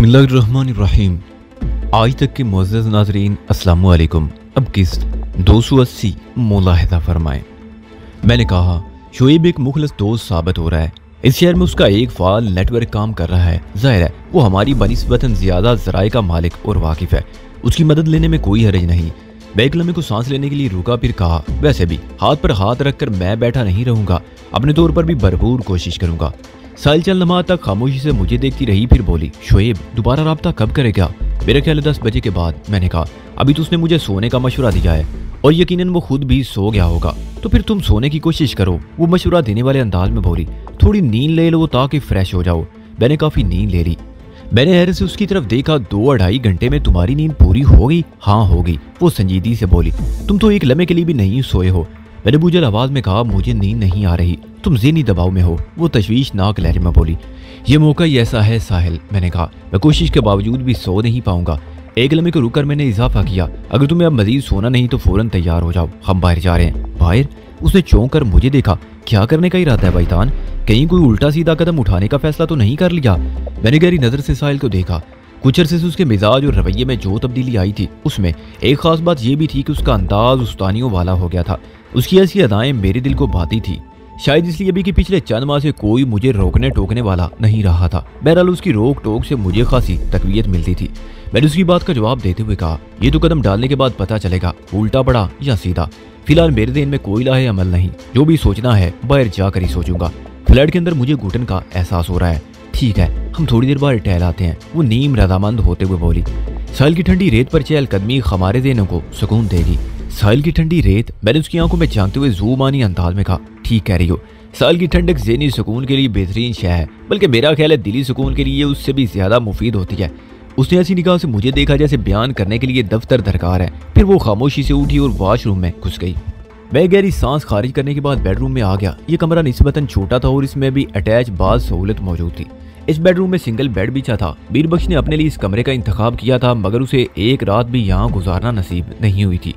बिस्मिल्लाहिर्रहमानिर्रहीम। आज तक के मुअज़्ज़ज़ नाज़रीन अस्सलामु अलैकुम। अब किस्त 280 मुलाहिज़ा फरमाएं। मैंने कहा शोएब एक मुखलस दोस्त साबित हो रहा है। इस शहर में उसका एक फाल नेटवर्क काम कर रहा है। जाहिर है वो हमारी बनिस्बतन ज़्यादा ज़राए का मालिक और वाकिफ़ है। उसकी मदद लेने में कोई हर्ज नहीं। मैं एक लम्हे को सांस लेने के लिए रुका, फिर कहा वैसे भी हाथ पर हाथ रखकर मैं बैठा नहीं रहूंगा, अपने तौर पर भी भरपूर कोशिश करूंगा। साहिल चंद लम्हा तक खामोशी से मुझे देखती रही, फिर बोली शोएब दोबारा राब्ता कब करेगा? मेरा ख्याल है 10 बजे के बाद। मैंने कहा अभी तो उसने मुझे सोने का मशवरा दिया है और यकीनन वो खुद भी सो गया होगा, तो फिर तुम सोने की कोशिश करो। वो मशवरा देने वाले अंदाज में बोली थोड़ी नींद ले लो ताकि फ्रेश हो जाओ। मैंने काफी नींद ले ली। मैंने हैरत से उसकी तरफ देखा। 2-2.5 घंटे में तुम्हारी नींद पूरी हो गई? हाँ हो गई। वो संजीदगी से बोली तुम तो एक लम्हे के लिए भी नहीं सोए हो। मैंने बुझल आवाज में कहा मुझे नींद नहीं आ रही, तुम ज़हनी दबाव में हो। वो तशवीशनाक लहजे में बोली ये मौका ही ऐसा है साहिल। मैंने कहा मैं कोशिश के बावजूद भी सो नहीं पाऊंगा। एक लम्हे को रुककर मैंने इजाफा किया अगर तुम्हें अब मजीद सोना नहीं तो फौरन तैयार हो जाओ, हम बाहर जा रहे हैं। बाहर? उसने चौंक कर मुझे देखा। क्या करने का इरादा है भाईतान? कहीं कोई उल्टा सीधा कदम उठाने का फैसला तो नहीं कर लिया? मैंने गहरी नजर से साहिल को देखा। कुछ अरसे से उसके मिजाज और रवैये में जो तब्दीली आई थी उसमें एक खास बात यह भी थी कि उसका अंदाज उस्तानियों वाला हो गया था। उसकी ऐसी अदाएं मेरे दिल को भाती थी, शायद इसलिए भी कि पिछले चंद माह से कोई मुझे रोकने टोकने वाला नहीं रहा था। बहरहाल उसकी रोक टोक से मुझे खासी तकवीयत मिलती थी। मैंने उसकी बात का जवाब देते हुए कहा ये तो कदम डालने के बाद पता चलेगा उल्टा पड़ा या सीधा। फिलहाल मेरे दिन में कोई लाहे अमल नहीं, जो भी सोचना है बाहर जाकर ही सोचूंगा। फ्लैट के अंदर मुझे घुटन का एहसास हो रहा है। ठीक है हम थोड़ी देर बाहर टहलाते हैं, वो नीम रजामंद होते हुए बोली। साहिल की ठंडी रेत पर चहलकदमी हमारे देनों को सुकून देगी। साहिल की ठंडी रेत? मैंने उसकी आंखों में झांकते हुए ज़ूमानी अंदाज में कहा ठीक कह रही हो। साहिल की ठंडक ज़हनी सुकून के लिए बेहतरीन शय है, बल्कि मेरा ख्याल है दिली सुकून के लिए उससे भी ज्यादा मुफीद होती है। उसने ऐसी निगाह से मुझे देखा जैसे बयान करने के लिए दफ्तर दरकार है। फिर वो खामोशी से उठी और वॉशरूम में घुस गई। मैं गहरी सांस खारिज करने के बाद बेडरूम में आ गया। ये कमरा निस्बतन छोटा था और इसमें भी अटैच बाज सहूलत मौजूद थी। इस बेडरूम में सिंगल बेड बिछा था। मीरबख्श ने अपने लिए इस कमरे का इंतखाब किया था, मगर उसे एक रात भी यहाँ गुजारना नसीब नहीं हुई थी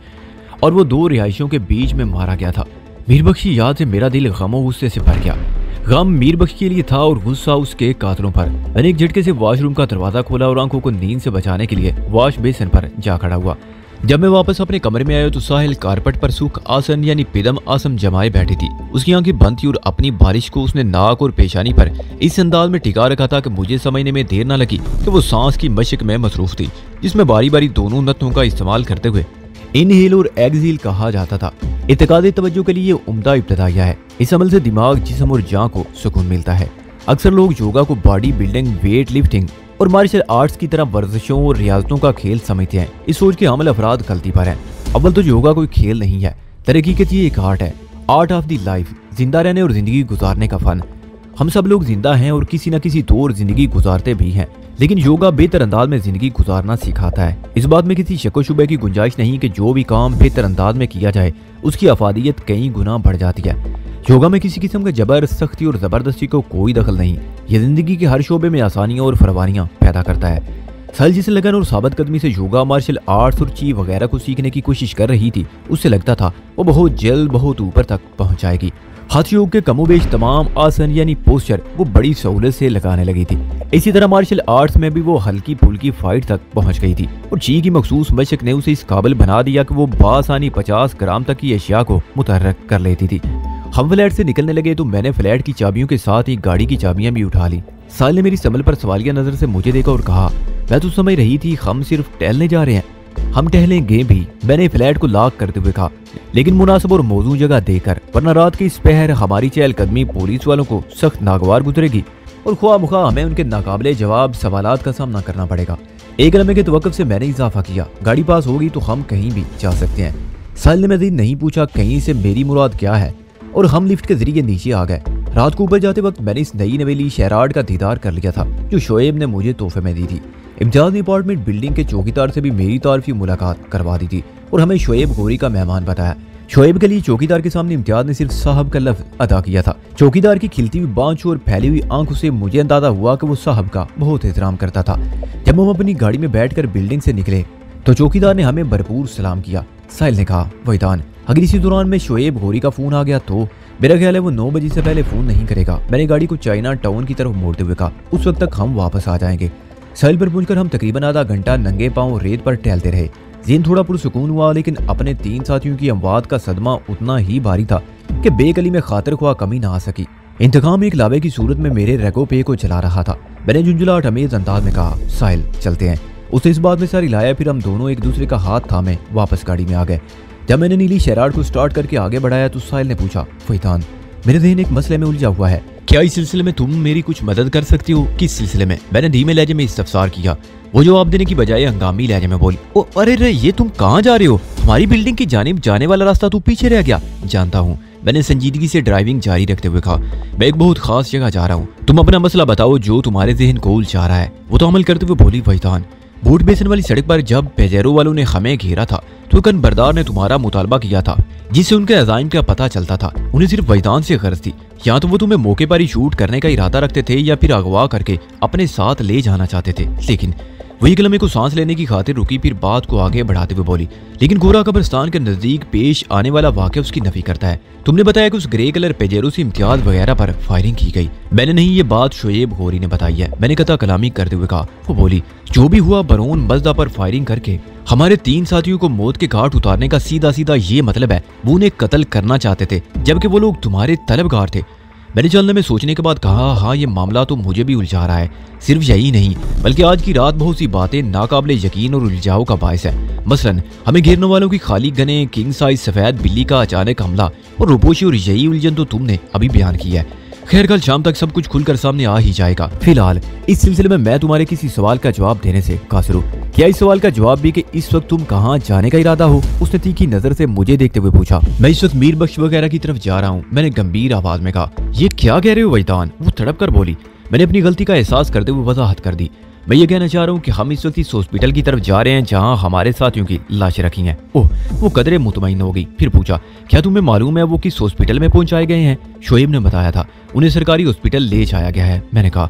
और वो 2 रिहाइशों के बीच में मारा गया था। मीरबख्श की याद से मेरा दिल गमो गुस्से से भर गया। गम मीरबख्श के लिए था और गुस्सा उसके कातलों पर। मैंने एक झटके से वॉशरूम का दरवाजा खोला और आंखों को नींद से बचाने के लिए वॉश बेसिन पर जा खड़ा हुआ। जब मैं वापस अपने कमरे में आया तो साहिल कारपेट पर सुख आसन यानी पिदम आसम जमाए बैठी थी। उसकी आंखें बंद थी और अपनी बारिश को उसने नाक और पेशानी पर इस अंदाज में टिका रखा था कि मुझे समझने में देर न लगी कि वो सांस की मशक में मसरूफ थी, जिसमें बारी बारी दोनों नथों का इस्तेमाल करते हुए इनहेल और एक्सहेल कहा जाता था। इत्तेकाद तवज्जो के लिए उम्दा इब्तदाइया है। इस अमल से दिमाग, जिस्म और जान को सुकून मिलता है। अक्सर लोग योगा को बॉडी बिल्डिंग, वेट लिफ्टिंग और मार्शल आर्ट्स की तरह वर्जिशों और रियाजतों का खेल समझते हैं। इस सोच के अमल अफराद गलती पर हैं। अव्वल तो योगा कोई खेल नहीं है, तरहकीकत ये एक आर्ट है। आर्ट ऑफ द लाइफ, जिंदा रहने और जिंदगी गुजारने का फन। हम सब लोग जिंदा हैं और किसी न किसी तौर जिंदगी गुजारते भी हैं, लेकिन योगा बेहतर अंदाज में जिंदगी गुजारना सिखाता है। इस बात में किसी शक व शुबे की गुंजाइश नहीं कि जो भी काम बेहतर अंदाज में किया जाए उसकी अफादियत कई गुना बढ़ जाती है। योगा में किसी किस्म के जबर, सख्ती और जबरदस्ती को कोई दखल नहीं। ये जिंदगी के हर शोबे में आसानियां और फरवानियां पैदा करता है। साहिल जिसे लगन और साबित कदमी से योगा, मार्शल आर्ट्स और ची वगैरह को सीखने की कोशिश कर रही थी, उससे लगता था वो बहुत जल्द बहुत ऊपर तक पहुंच जाएगी। हाथ योग के कमोबेश तमाम आसन यानी पोस्चर वो बड़ी सहूलत से लगाने लगी थी। इसी तरह मार्शल आर्ट्स में भी वो हल्की फुल्की फाइट तक पहुंच गई थी और ची की मखसूस मशक ने उसे इस काबिल बना दिया कि वो बासानी 50 ग्राम तक की अशिया को मुतहर्रिक कर लेती थी। हम फ्लैट से निकलने लगे तो मैंने फ्लैट की चाबियों के साथ ही गाड़ी की चाबियां भी उठा ली। साहिल ने मेरी समल पर सवालिया नजर से मुझे देखा और कहा मैं तो समझ रही थी हम सिर्फ टहलने जा रहे हैं। हम टहलेंगे भी, मैंने फ्लैट को लॉक करते हुए कहा, लेकिन मुनासिब और मौजूद जगह देकर, वरना रात के इस पहर हमारी चहलकदमी पुलिस वालों को सख्त नागवार गुजरेगी और ख्वाह मुखा हमें उनके नाकाबिले जवाब सवालात का सामना करना पड़ेगा। एक लम्हे के तवक्कुफ से मैंने इजाफा किया गाड़ी पास होगी तो हम कहीं भी जा सकते हैं। साहिल ने मजीद नहीं पूछा कहीं से मेरी मुराद क्या है और हम लिफ्ट के जरिए नीचे आ गए। रात को ऊपर जाते वक्त मैंने इस नई नवेली शहराड का दीदार कर लिया था जो शोएब ने मुझे तोहफे में दी थी। इम्तियाज ने अपार्टमेंट बिल्डिंग के चौकीदार से भी मेरी तारीफी मुलाकात करवा दी थी और हमें शोएब गोरी का मेहमान बताया। शोएब के लिए चौकीदार के सामने इम्तियाज ने सिर्फ साहब का लफ्ज अदा किया था। चौकीदार की खिलती हुई बांछों और फैली हुई आंखों से मुझे अंदाजा हुआ कि वो साहब का बहुत एहतराम करता था। जब हम अपनी गाड़ी में बैठकर बिल्डिंग से निकले तो चौकीदार ने हमें भरपूर सलाम किया। साहिल ने कहा वहीदान अगर इसी दौरान में शोएब गोरी का फोन आ गया तो मेरा ख्याल है वो 9 बजे से पहले फोन नहीं करेगा। मैंने गाड़ी को चाइना टाउन की तरफ मोड़ते हुए कहा उस वक्त तक हम वापस आ जाएंगे। साहिल पर पहुंचकर हम तकरीबन आधा घंटा नंगे पांव रेत पर टहलते रहे। जीन थोड़ा पुरसुकून हुआ, लेकिन अपने 3 साथियों की अमवात का सदमा उतना ही भारी था कि बेकली में खातिर ख्वाह कमी ना आ सकी। इंतकाम एक लावे की सूरत में मेरे रेगो पे को चला रहा था। मैंने झुंझुलाहट अमेज अंदाज में कहा, साहिल चलते हैं। उसने इस बात में सारी लाया, फिर हम दोनों एक दूसरे का हाथ थामे वापस गाड़ी में आ गए। जब मैंने नीली शैराड को स्टार्ट करके आगे बढ़ाया तो साहिल ने पूछा, फैतान मेरे ज़हन एक मसले में उलझा हुआ है, क्या इस सिलसिले में तुम मेरी कुछ मदद कर सकती हो? किस सिलसिले में? मैंने धीमे लहजे में इस्तफसार किया। वो जवाब देने की बजाय हंगामी लहजे में बोली, ओ अरे रे, ये तुम कहाँ जा रहे हो? हमारी बिल्डिंग की जानिब जाने वाला रास्ता तू पीछे रह गया। जानता हूँ, मैंने संजीदगी से ड्राइविंग जारी रखते हुए कहा, मैं एक बहुत खास जगह जा रहा हूँ, तुम अपना मसला बताओ जो तुम्हारे जहन को उलझा रहा है। वो तो अमल करते हुए बोली, फैतान बूट बेसन वाली सड़क पर जब पेजेरो वालों ने हमें घेरा था तो एक अनबरदार ने तुम्हारा मुतालबा किया था, जिससे उनके अज़ाइम का पता चलता था। उन्हें सिर्फ फैतान से गर्ज थी, या तो वो तुम्हें मौके पर ही शूट करने का इरादा रखते थे या फिर अगवा करके अपने साथ ले जाना चाहते थे। लेकिन वही कलमे को सांस लेने की खातिर रुकी, फिर बात को आगे बढ़ाते हुए बोली, लेकिन गोरा कब्रिस्तान के नजदीक पेश आने वाला वाक़या उसकी नफी करता है। तुमने बताया कि उस ग्रे कलर पेजेरो से इम्तियाज वगैरह पर फायरिंग की गई। मैंने नहीं, ये बात शोएब होरी ने बताई है। मैंने कता कलामी करते हुए कहा। वो बोली, जो भी हुआ, बरोन मजदा पर फायरिंग करके हमारे 3 साथियों को मौत के घाट उतारने का सीधा सीधा ये मतलब है, वो उन्हें कत्ल करना चाहते थे, जबकि वो लोग तुम्हारे तलबगार थे। मैंने चलने में सोचने के बाद कहा, हाँ ये मामला तो मुझे भी उलझा रहा है। सिर्फ यही नहीं बल्कि आज की रात बहुत सी बातें नाकाबिले यकीन और उलझाव का बायस है। मसलन हमें घेरने वालों की खाली गने, किंग साइज सफेद बिल्ली का अचानक हमला और रुपोशी, और यही उलझन तो तुमने अभी बयान की है। खैर कल शाम तक सब कुछ खुलकर सामने आ ही जाएगा। फिलहाल इस सिलसिले में मैं तुम्हारे किसी सवाल का जवाब देने से कासिर हूँ। क्या इस सवाल का जवाब भी कि इस वक्त तुम कहाँ जाने का इरादा हो? उसने तीखी नजर से मुझे देखते हुए पूछा। मैं इस वक्त मीर बख्श वगैरह की तरफ जा रहा हूँ, मैंने गंभीर आवाज में कहा। ये क्या कह रहे हो वैतान? वो तड़प कर बोली। मैंने अपनी गलती का एहसास करते हुए वजाहत कर दी। मैं ये कहना चाह रहा हूँ कि हम इस वक्त इस हॉस्पिटल की तरफ जा रहे हैं जहाँ हमारे साथियों की लाशें रखी हैं। ओह, वो कदरे मुतमईन हो गई, फिर पूछा, क्या तुम्हें मालूम है वो किस हॉस्पिटल में पहुंचाए गए हैं? शोएब ने बताया था, उन्हें सरकारी हॉस्पिटल ले जाया गया है। मैंने कहा,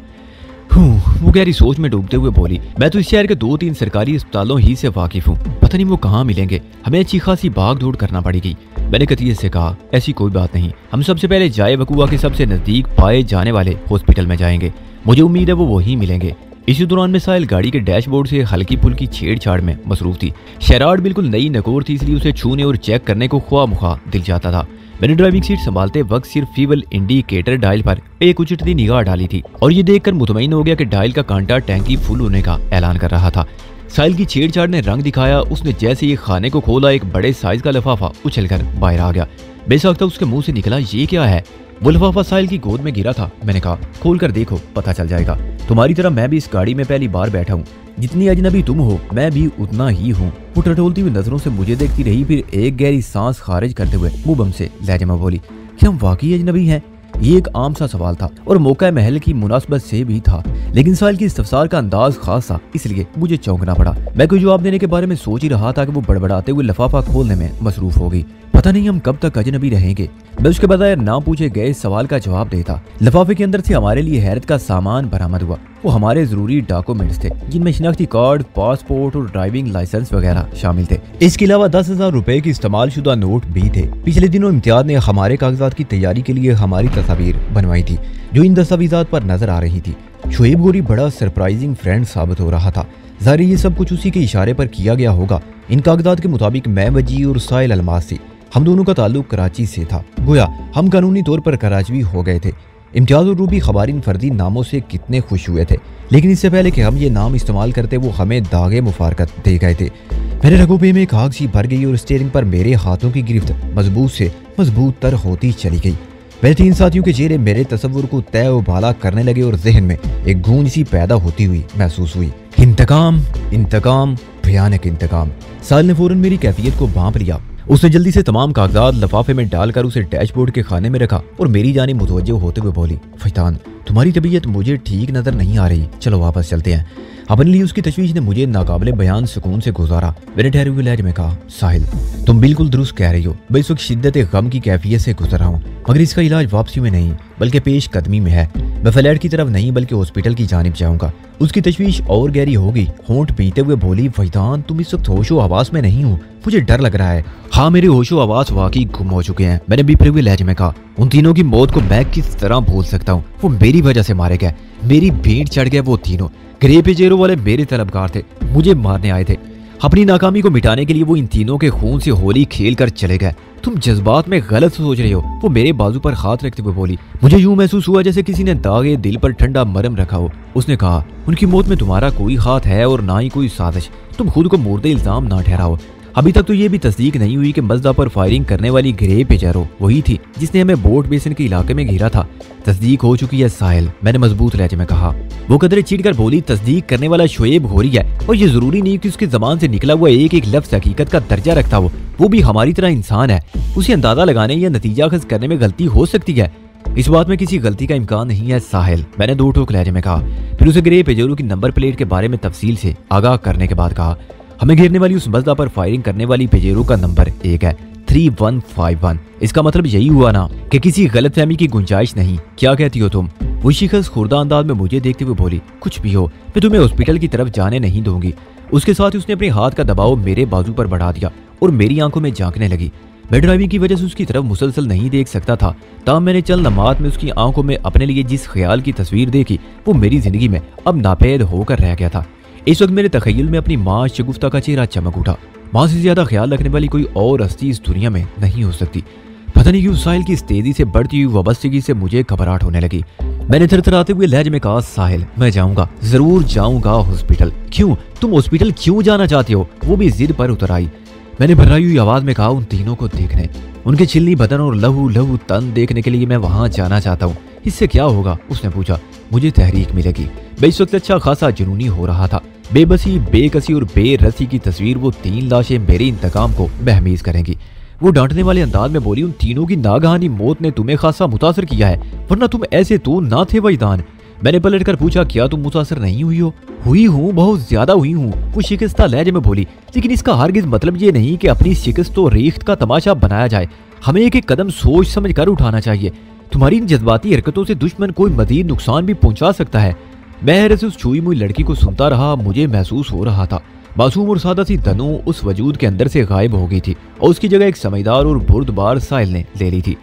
वो गहरी सोच में डूबते हुए बोली, मैं तो इस शहर के 2-3 सरकारी अस्पतालों ही से वाकिफ हूँ, पता नहीं वो कहाँ मिलेंगे, हमें अच्छी खासी भाग दौड़ करना पड़ेगी। मैंने कतियत से कहा, ऐसी कोई बात नहीं, हम सबसे पहले जाए वकुआ के सबसे नजदीक पाए जाने वाले हॉस्पिटल में जाएंगे। मुझे उम्मीद है वो वहीं मिलेंगे। इसी दौरान में साहिल गाड़ी के डैशबोर्ड से हल्की फुल्की छेड़छाड़ में मसरूफ थी। शैराड बिल्कुल नई नकोर थी, इसलिए उसे छूने और चेक करने को ख्वाह मुखा दिल जाता था। मैंने ड्राइविंग सीट संभालते वक्त सिर्फ फ्यूल इंडिकेटर डायल पर एक उचटती निगाह डाली थी और ये देखकर मुतमईन हो गया कि डायल का कांटा टैंकी फुल होने का ऐलान कर रहा था। साहिल की छेड़छाड़ ने रंग दिखाया। उसने जैसे ये खाने को खोला, एक बड़े साइज का लिफाफा उछलकर बाहर आ गया। बेसाख्ता उसके मुंह से निकला, ये क्या है? वो लिफाफा साहिल की गोद में गिरा था। मैंने कहा, खोल कर देखो, पता चल जाएगा। तुम्हारी तरह मैं भी इस गाड़ी में पहली बार बैठा हूँ, जितनी अजनबी तुम हो मैं भी उतना ही हूँ। वो टटोलती हुई नजरों से मुझे देखती रही, फिर एक गहरी सांस खारिज करते हुए मुंह बम से लहजे में बोली, क्या हम वाकई अजनबी हैं? ये एक आम सा सवाल था और मौका महल की मुनासबत से भी था, लेकिन साहिल की इस्तफसार का अंदाज खास था, इसलिए मुझे चौंकना पड़ा। मैं कोई जवाब देने के बारे में सोच ही रहा था कि वो बड़बड़ाते हुए लिफाफा खोलने में मसरूफ हो गई। पता नहीं हम कब तक अजनबी रहेंगे। मैं उसके बजाय ना पूछे गए सवाल का जवाब देता। लिफाफे के अंदर से हमारे लिए हैरत का सामान बरामद हुआ। वो हमारे जरूरी डॉक्यूमेंट्स थे, जिनमें शिनाख्ती कार्ड, पासपोर्ट और ड्राइविंग लाइसेंस वगैरह शामिल थे। इसके अलावा 10,000 रुपए की इस्तेमाल शुदा नोट भी थे। पिछले दिनों इम्तियाज ने हमारे कागजात की तैयारी के लिए हमारी तस्वीर बनवाई थी, जो इन दस्तावेजात पर नजर आ रही थी। शोएब गोरी बड़ा सरप्राइजिंग फ्रेंड साबित हो रहा था। ज़ाहिर ये सब कुछ उसी के इशारे पर किया गया होगा। इन कागजात के मुताबिक मैं वजी और साहिल अलमास थी। हम दोनों का ताल्लुक कराची से था, गोया हम कानूनी तौर पर कराची हो गए थे। इम्तियाज और रूबी खबारीन फर्दी नामों से कितने खुश हुए थे, लेकिन इससे पहले कि हम ये नाम इस्तेमाल करते वो हमें दागे मुफारकत दे गए थे। मेरे रगोपे में आग सी भर गई और स्टीयरिंग पर मेरे हाथों की गिरफ्त मजबूत से मजबूत तर होती चली गई। मेरे 3 साथियों के चेहरे मेरे तस्वुर को तय व भाला करने लगे और जहन में एक गूंज सी पैदा होती हुई महसूस हुई। इंतकाम, इंतकाम, भयानक इंतकाम। साहिल ने फौरन मेरी कैफियत को भांप लिया। उसने जल्दी से तमाम कागजात लिफाफे में डालकर उसे डैशबोर्ड के खाने में रखा और मेरी जानिब मुतवज्जो होते हुए बोली, फैतान तुम्हारी तबीयत मुझे ठीक नजर नहीं आ रही, चलो वापस चलते हैं। अपने लिए उसकी तशवीश ने मुझे नाकाबिले बयान सुकून से गुजारा। मैंने ठहरे हुए लहजे में कहा, साहिल तुम बिल्कुल दुरुस्त कह रही हो। मैं इस वक्त शिद्दत गम की कैफियत से गुजर रहा हूँ, मगर इसका इलाज वापसी में नहीं बल्कि पेश कदमी में है। मैं फ्लैट की तरफ नहीं बल्कि हॉस्पिटल की जानिब जाऊंगा। उसकी तशवीश और गहरी होगी। होंठ पीते हुए बोली, फैतान तुम इस वक्त होशो आवास में नहीं हो, मुझे डर लग रहा है। हाँ मेरे होशो आवास वाकई गुम हो चुके हैं। मैंने बिफरे हुए लहजे में कहा, उन तीनों की मौत को मैं किस तरह भूल सकता हूँ? वो मेरी वजह से मारे गए, मेरी भेंट चढ़ गए वो तीनों। ग्रे पेजेरो वाले मेरे तलबगार थे, मुझे मारने आए थे। अपनी नाकामी को मिटाने के लिए वो इन तीनों के खून से होली खेल कर चले गए। तुम जज्बात में गलत सोच रहे हो, वो मेरे बाजू पर हाथ रखते हुए बोली। मुझे यूं महसूस हुआ जैसे किसी ने दागे दिल पर ठंडा मरहम रखा हो। उसने कहा, उनकी मौत में तुम्हारा कोई हाथ है और ना ही कोई साजिश। तुम खुद को मुर्दे इल्जाम ना ठहराओ। अभी तक तो ये भी तस्दीक नहीं हुई कि मजदा पर फायरिंग करने वाली ग्रे पेजेरो वही थी जिसने हमें बोट बेसिन के इलाके में घेरा था। तस्दीक हो चुकी है साहिल, मैंने मजबूत लहजे में कहा। वो कदरे चीड़ बोली, तस्दीक करने वाला शोएब घोरी है और ये जरूरी नहीं कि उसकी जबान से निकला हुआ एक एक लफ्ज हकीकत का दर्जा रखता हो। वो भी हमारी तरह इंसान है। उसे अंदाजा लगाने या नतीजा खस करने में गलती हो सकती है। इस बात में किसी गलती का इम्कान नहीं है साहिल, मैंने दो टोक लहजे में कहा। फिर उसे ग्रे पेजेरो की नंबर प्लेट के बारे में तफसील से आगाह करने के बाद कहा, हमें घेरने वाली उस मजदा पर फायरिंग करने वाली पेजेरो का नंबर 1 है, 3151। इसका मतलब यही हुआ ना कि किसी गलतफहमी की गुंजाइश नहीं। क्या कहती हो तुम? वो शिखस खुर्दा अंदाज में मुझे देखते हुए बोली, कुछ भी हो, मैं तुम्हें हॉस्पिटल की तरफ जाने नहीं दूंगी। उसके साथ ही उसने अपने हाथ का दबाव मेरे बाजू पर बढ़ा दिया और मेरी आंखों में झांकने लगी। मैं ड्राइविंग की वजह से उसकी तरफ मुसलसल नहीं देख सकता था। तब मैंने चंद लम्हात में उसकी आंखों में अपने लिए जिस ख्याल की तस्वीर देखी वो मेरी जिंदगी में अब नापैद होकर रह गया था। इस वक्त मेरे तखय्युल में अपनी माँ शगुफ्ता का चेहरा चमक उठा। माँ से ज्यादा ख्याल रखने वाली कोई और हस्ती इस दुनिया में नहीं हो सकती। पता नहीं क्यों साहिल की इस तेजी से बढ़ती हुई वाबस्तगी से मुझे घबराहट होने लगी। मैंने थरथराते हुए लहजे में कहा, साहिल मैं जाऊंगा, जरूर जाऊंगा हॉस्पिटल। क्यों? तुम हॉस्पिटल क्यों जाना चाहते हो? वो भी जिद पर उतर आई। मैंने भर्राई हुई आवाज में कहा, उन तीनों को देखने, उनके छिलनी बदन और लहू लहू तन देखने के लिए मैं वहां जाना चाहता हूँ। इससे क्या होगा? उसने पूछा। मुझे तहरीक मिलेगी। मैं इस वक्त अच्छा खासा जुनूनी हो रहा था। बेबसी, बेकसी और बेरसी की तस्वीर, वो 3 लाशें मेरे इंतकाम को बहमीज करेंगी। वो डांटने वाले अंदाज में बोली, उन तीनों की नागहानी मौत ने तुम्हें खासा मुतासर किया है, वरना तुम ऐसे तो ना थे वैदान। मैंने पलट कर पूछा, क्या तुम मुतासर नहीं हुई हो? हुई हूँ, बहुत ज्यादा हुई हूँ, वो शिकस्ता लहजे में बोली। लेकिन इसका हरगिज मतलब ये नहीं कि अपनी शिकस्त और रेख्त का तमाशा बनाया जाए। हमें एक एक कदम सोच समझ कर उठाना चाहिए। तुम्हारी इन जज्बाती हरकतों से दुश्मन कोई मजीद नुकसान भी पहुंचा सकता है। मैं हैरत से उस छुई मुई लड़की को सुनता रहा। मुझे महसूस हो रहा था मासूम और सादा सी तनु उस वजूद के अंदर से गायब हो गई थी और उसकी जगह एक समझदार और बुर्दबार साहिल ने ले ली थी।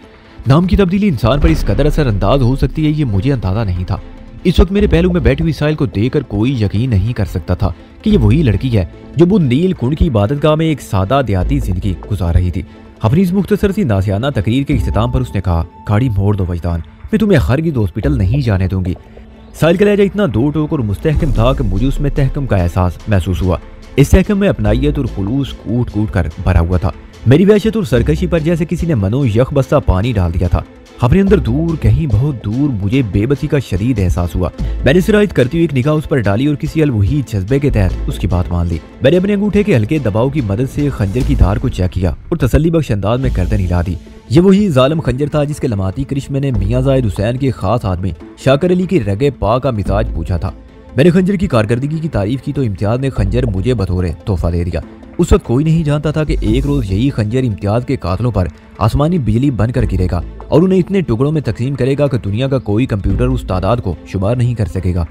नाम की तब्दीली इंसान पर इस कदर असरअंदाज हो सकती है, ये मुझे अंदाजा नहीं था। इस वक्त मेरे पहलू में बैठी हुई साहिल को देखकर कोई यकीन नहीं कर सकता था कि ये वही लड़की है जो वो नील कुंड की इबादतगाह में एक सादा देहाती जिंदगी गुजार रही थी। अपनी इस मुख्तसर सी नासियाना तकरीर के इख्तिताम पर उसने कहा, गाड़ी मोड़ दो वजदान, मैं तुम्हें हरगिज़ हॉस्पिटल नहीं जाने दूंगी। साहिल का लहजा इतना दो टोक और मुस्तहकम था कि मुझे उसमें तहकम का एहसास महसूस हुआ। इस तहकम में अपनाइयत और खुलूस कूट कूट कर भरा हुआ था। मेरी वहशत और सरकशी पर जैसे किसी ने मनो यखबस्ता पानी डाल दिया था। अपने अंदर दूर, कहीं बहुत दूर, मुझे बेबसी का शदीद एहसास हुआ। मैंने सिरायत करती हुई एक निगाह उस पर डाली और किसी अलवही जज्बे के तहत उसकी बात मान ली। मैंने अपने अंगूठे के हल्के दबाव की मदद से खंजर की धार को चेक किया और तसल्ली बख्श अंदाज में गर्दन हिला दी। ये वही जालिम खंजर था जिसके लमाती करिश्मे ने मियां जाहिद हुसैन के खास आदमी शाकर अली की रगे पा का मिजाज पूछा था। मैंने खंजर की कारकर्दगी की तारीफ की तो इम्तियाज ने खंजर मुझे बतौरे तोहफा दे दिया। उस वक्त कोई नहीं जानता था कि एक रोज यही खंजर इम्तियाज के कातलों पर आसमानी बिजली बनकर गिरेगा और उन्हें इतने टुकड़ों में तकसीम करेगा कि दुनिया का कोई कंप्यूटर उस तादाद को शुमार नहीं कर सकेगा।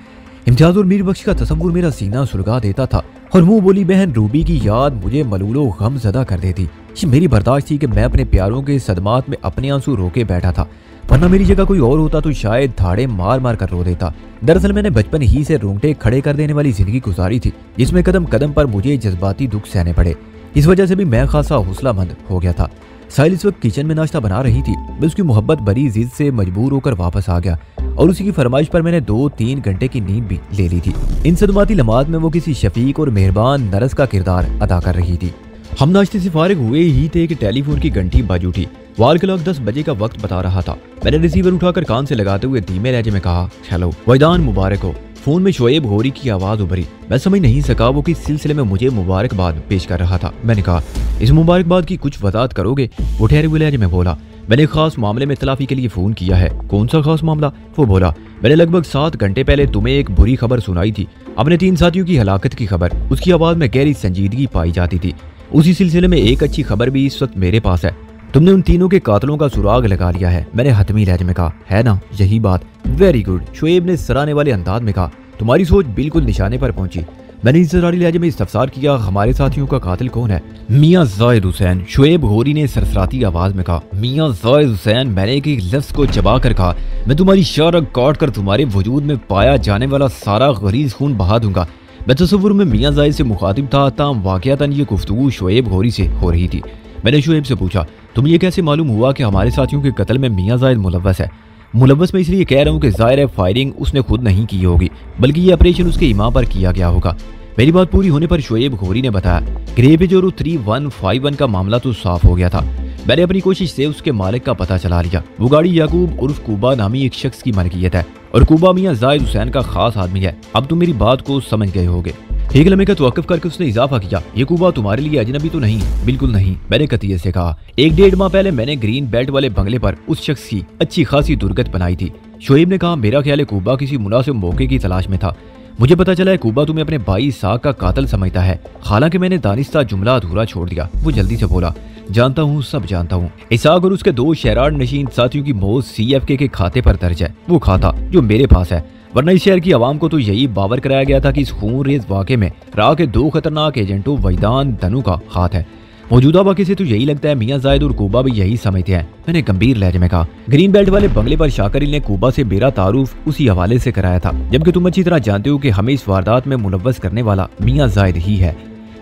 इम्तियाज और मीर बख्श का तसव्वुर मेरा सीना सुलगा देता था और मुंह बोली बहन रूबी की याद मुझे मलूलो गम ज़दा कर देती। ये मेरी बर्दाश्त थी कि मैं अपने प्यारों के सदमात में अपने आंसू रोके बैठा था, वरना मेरी जगह कोई और होता तो शायद धाड़े मार मार कर रो देता। दरअसल मैंने बचपन ही से रोंगटे खड़े कर देने वाली जिंदगी गुजारी थी जिसमें कदम कदम पर मुझे जज्बाती दुख सहने पड़े। इस वजह से भी मैं खासा हौसलामंद हो गया था। साहिल इस वक्त किचन में नाश्ता बना रही थी। मैं उसकी मोहब्बत भरी जिद से मजबूर होकर वापस आ गया और उसी की फरमाइश पर मैंने 2-3 घंटे की नींद भी ले ली थी। इन सदमाती लम्हात में वो किसी शफीक और मेहरबान नरस का किरदार अदा कर रही थी। हम नाश्ते से फारिग हुए ही थे कि टेलीफोन की घंटी बज उठी। वॉल क्लॉक 10 बजे का वक्त बता रहा था। मैंने रिसीवर उठाकर कान से लगाते हुए धीमे लहजे में कहा, हेलो वैदान, मुबारक हो। फोन में शोएब घोरी की आवाज उभरी। मैं समझ नहीं सका वो किस सिलसिले में मुझे मुबारकबाद पेश कर रहा था। मैंने कहा, इस मुबारकबाद की कुछ वजाहत करोगे? वो ठहरे हुए लहजे में बोला, मैंने खास मामले में तलाफी के लिए फोन किया है। कौन सा खास मामला? वो बोला, मैंने लगभग 7 घंटे पहले तुम्हें एक बुरी खबर सुनाई थी, अपने 3 साथियों की हलाकत की खबर। उसकी आवाज में गहरी संजीदगी पाई जाती थी। उसी सिलसिले में एक अच्छी खबर भी इस वक्त मेरे पास है। तुमने उन तीनों के कातलों का सुराग लगा लिया है। मैंने हतमी लहजे में कहा, है ना यही बात? वेरी गुड, शोएब ने सराहने वाले अंदाज में कहा, तुम्हारी सोच बिल्कुल निशाने पर पहुंची। मैंने इंतजारी लहजे में इस्तफसार किया, हमारे साथियों का कातिल कौन है? मियां जाहिद हुसैन, शोएब घोरी ने सरसराती आवाज में कहा। मियां जाहिद हुसैन, मैंने एक लफ्ज को चबा कर कहा। मैं तुम्हारी शारग काट कर तुम्हारे वजूद में पाया जाने वाला सारा गरीज खून बहा दूंगा। मैं तस्वुर में मियां जायद से मुखातिब था, ताम वाक़यातन ये गुफ्तगू शोएब गौरी से हो रही थी। मैंने शोएब से पूछा, तुम्हें ये कैसे मालूम हुआ कि हमारे साथियों के कत्ल में मियां जायद मुलव्वस है? मुलव्वस में इसलिए कह रहा हूँ कि ज़ाहिर है फायरिंग उसने खुद नहीं की होगी, बल्कि ये ऑपरेशन उसके इमाम पर किया गया होगा। मेरी बात पूरी होने पर शोएब गौरी ने बताया, ग्रेपेज और 3151 का मामला तो साफ हो गया था। मैंने अपनी कोशिश से उसके मालिक का पता चला लिया। वो गाड़ी याकूब उर्फ कूबा नामी एक शख्स की मलकियत है और कूबा मियां जायद हुसैन का खास आदमी है। अब तुम मेरी बात को समझ गए होगे। एक लम्हे का तवक्कुफ करके उसने इजाफा किया, ये कूबा तुम्हारे लिए अजनबी तो नहीं? बिल्कुल नहीं, मैंने कतियत से कहा। 1-1.5 माह पहले मैंने ग्रीन बेल्ट वाले बंगले पर उस शख्स की अच्छी खासी दुर्गत बनाई थी। शोएब ने कहा, मेरा ख्याल है कूबा किसी मुनासिब मौके की तलाश में था। मुझे पता चला है कूबा तुम्हें अपने भाई साग का कातिल समझता है। हालांकि मैंने दानिस्ता जुमला अधूरा छोड़ दिया। वो जल्दी से बोला, जानता हूँ, सब जानता हूँ। इसाक और उसके 2 शहरार नशीन साथियों की मौत CFK के खाते पर दर्ज है, वो खाता जो मेरे पास है। वरना इस शहर की आवाम को तो यही बावर कराया गया था कि इस खून रेज वाक़े में राह के 2 खतरनाक एजेंटों वैदान धनु का हाथ है। मौजूदा वाक़े से तो यही लगता है मियां जायद और कूबा भी यही समझते हैं, मैंने गंभीर लहजे में कहा। ग्रीन बेल्ट वाले बंगले पर शाकिर ने कूबा से मेरा तारुफ उसी हवाले से कराया था, जबकि तुम अच्छी तरह जानते हो कि हमें इस वारदात में मुलव्वस करने वाला मियां जायद ही है।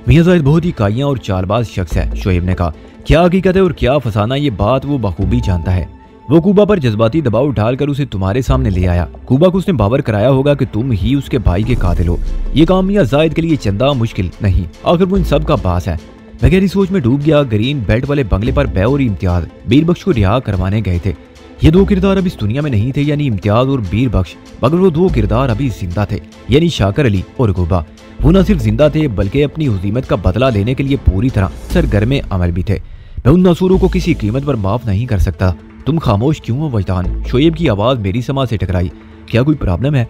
मियां जायद बहुत ही काइयां और चालबाज शख्स है, शोएब ने कहा। क्या हकीकत है और क्या फसाना, ये बात वो बखूबी जानता है। वो कूबा पर जज्बाती दबाव डालकर उसे तुम्हारे सामने ले आया। कूबा को उसने बावर कराया होगा कि तुम ही उसके भाई के कातिल हो। ये काम मियां जायद के लिए चंदा मुश्किल नहीं, आखिर वो इन सब का बास है। मैं गहरी सोच में डूब गया। ग्रीन बेल्ट वाले बंगले पर बै और इम्तियाज बीर बख्श को रिहा करवाने गए थे। ये 2 किरदार अब इस दुनिया में नहीं थे, यानी इम्तियाज और बीर बख्श, मगर वो 2 किरदार अभी जिंदा थे, यानी शाकिर अली और कूबा। वो न सिर्फ जिंदा थे बल्कि अपनी हुजीमत का बदला लेने के लिए पूरी तरह सरगर्म अमल भी थे। मैं उन नसूरों को किसी कीमत पर माफ नहीं कर सकता। तुम खामोश क्यों हो वजदान? शोएब की आवाज मेरी समाज से टकराई। क्या कोई प्रॉब्लम है?